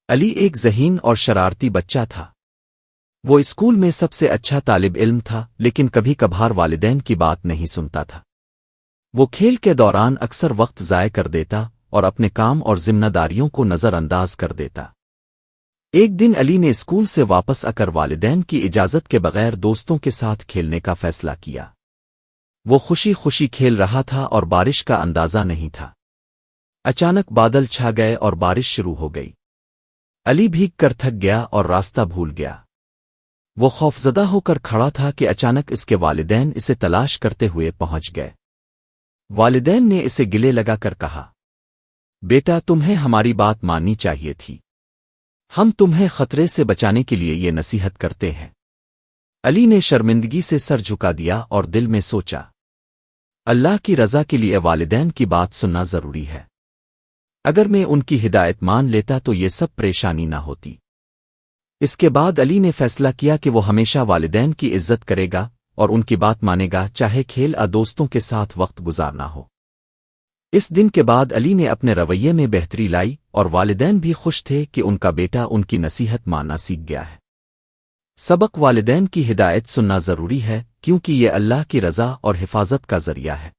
علی ایک ذہین اور شرارتی بچہ تھا۔ وہ اسکول میں سب سے اچھا طالب علم تھا، لیکن کبھی کبھار والدین کی بات نہیں سنتا تھا۔ وہ کھیل کے دوران اکثر وقت ضائع کر دیتا اور اپنے کام اور ذمہ داریوں کو نظر انداز کر دیتا۔ ایک دن علی نے اسکول سے واپس آ کر والدین کی اجازت کے بغیر دوستوں کے ساتھ کھیلنے کا فیصلہ کیا۔ وہ خوشی خوشی کھیل رہا تھا اور بارش کا اندازہ نہیں تھا۔ اچانک بادل چھا گئے اور بارش شروع ہو گئی۔ علی بھیگ کر تھک گیا اور راستہ بھول گیا۔ وہ خوفزدہ ہو کر کھڑا تھا کہ اچانک اس کے والدین اسے تلاش کرتے ہوئے پہنچ گئے۔ والدین نے اسے گلے لگا کر کہا، بیٹا تمہیں ہماری بات ماننی چاہیے تھی۔ ہم تمہیں خطرے سے بچانے کے لیے یہ نصیحت کرتے ہیں۔ علی نے شرمندگی سے سر جھکا دیا اور دل میں سوچا، اللہ کی رضا کے لیے والدین کی بات سننا ضروری ہے۔ اگر میں ان کی ہدایت مان لیتا تو یہ سب پریشانی نہ ہوتی۔ اس کے بعد علی نے فیصلہ کیا کہ وہ ہمیشہ والدین کی عزت کرے گا اور ان کی بات مانے گا، چاہے کھیل یا دوستوں کے ساتھ وقت گزارنا ہو۔ اس دن کے بعد علی نے اپنے رویے میں بہتری لائی اور والدین بھی خوش تھے کہ ان کا بیٹا ان کی نصیحت ماننا سیکھ گیا ہے۔ سبق: والدین کی ہدایت سننا ضروری ہے، کیونکہ یہ اللہ کی رضا اور حفاظت کا ذریعہ ہے۔